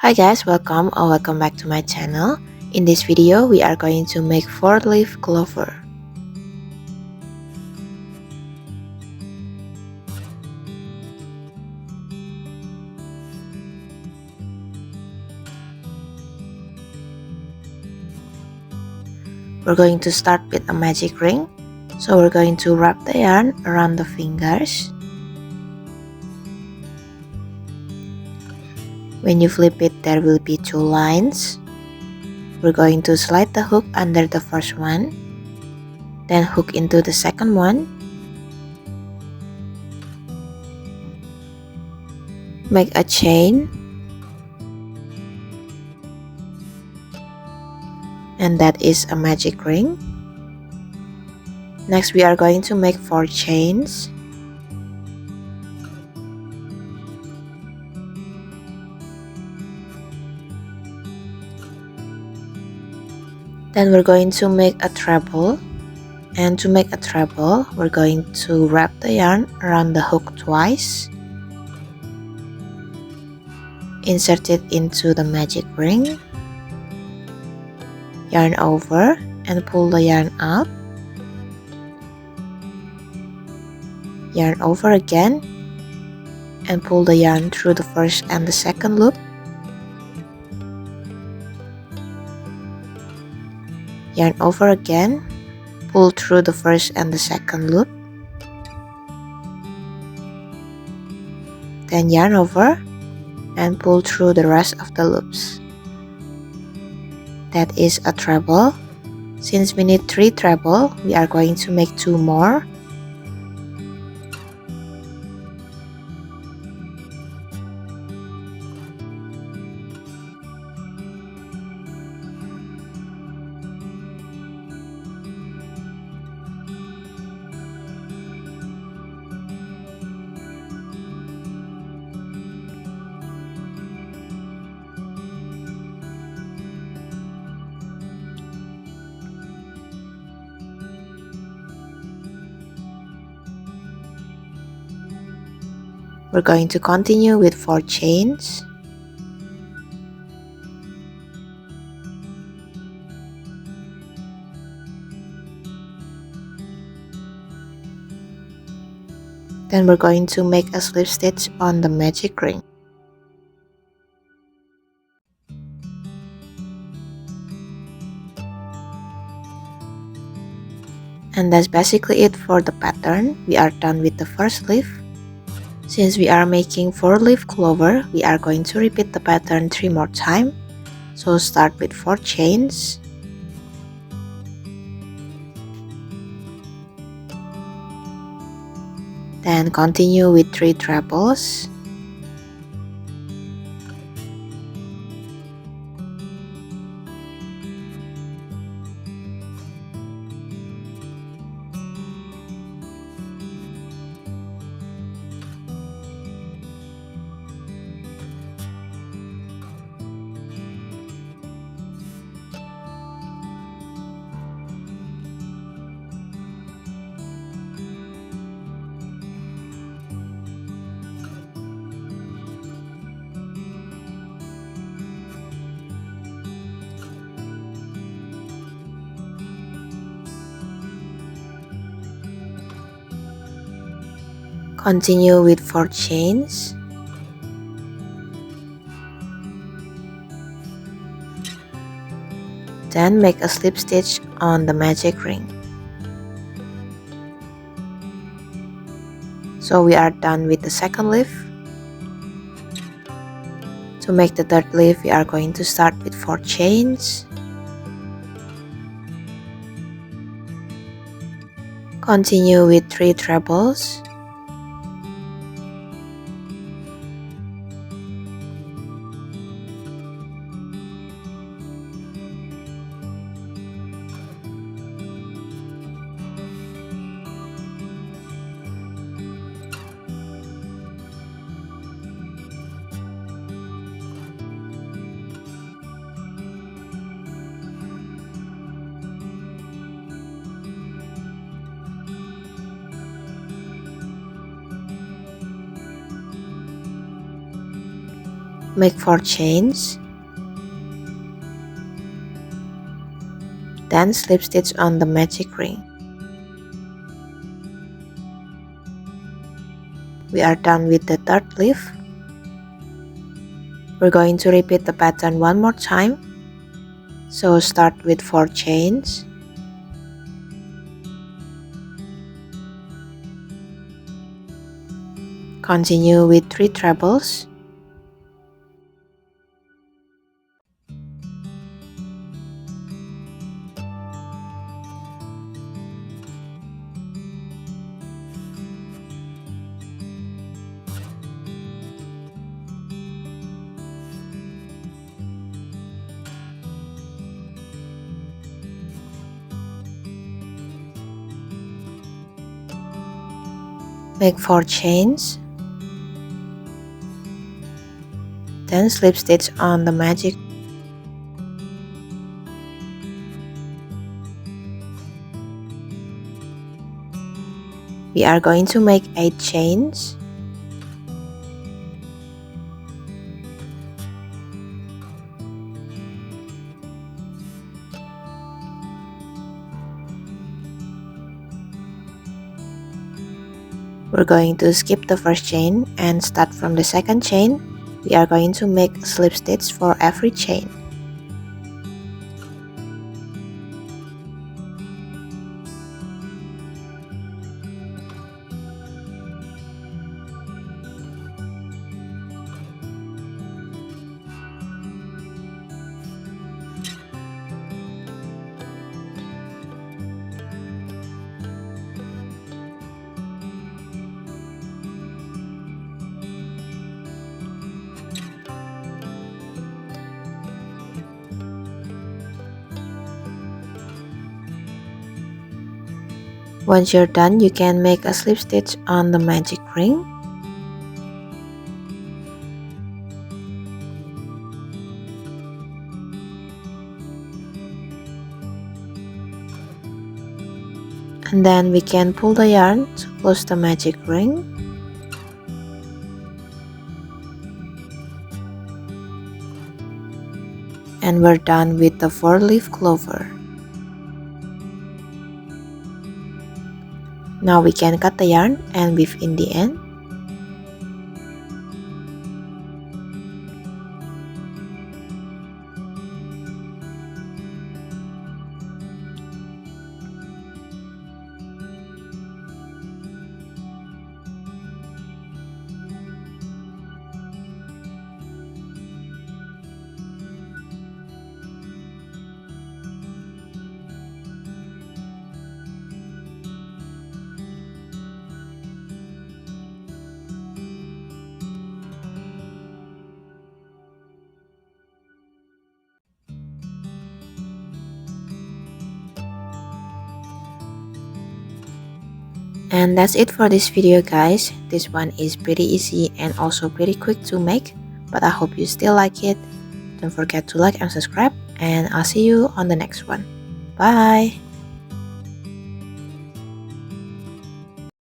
Hi guys, welcome or welcome back to my channel. In this video, we are going to make 4-leaf clover. We're going to start with a magic ring. So we're going to wrap the yarn around the fingers. When you flip it, there will be 2 lines. We're going to slide the hook under the first one, then hook into the second one. Make a chain. And that is a magic ring. Next, we are going to make 4 chains. Then we're going to make a treble. And to make a treble, we're going to wrap the yarn around the hook twice. Insert it into the magic ring. Yarn over and pull the yarn up. Yarn over again and pull the yarn through the first and the second loop. Yarn over again, pull through the first and the second loop. Then yarn over and pull through the rest of the loops. That is a treble. Since we need 3 treble, we are going to make 2 more. We're going to continue with 4 chains. Then we're going to make a slip stitch on the magic ring. And that's basically it for the pattern. We are done with the first leaf. Since we are making 4-leaf clover, we are going to repeat the pattern 3 more times. So start with 4 chains. Then continue with 3 trebles. Continue with 4 chains. Then make a slip stitch on the magic ring. So we are done with the second leaf. To make the third leaf, we are going to start with 4 chains. Continue with 3 trebles. Make 4 chains, then slip stitch on the magic ring. We are done with the third leaf. We're going to repeat the pattern one more time. So start with 4 chains, continue with 3 trebles, make 4 chains, then slip stitch on the magic. We are going to make 8 chains, we're going to skip the first chain and start from the second chain. We are going to make slip stitch for every chain. Once you're done, you can make a slip stitch on the magic ring. And then we can pull the yarn to close the magic ring. And we're done with the 4-leaf clover. Now we can cut the yarn and weave in the end. And that's it for this video, guys. This one is pretty easy and also pretty quick to make, but I hope you still like it. Don't forget to like and subscribe, and I'll see you on the next one. Bye!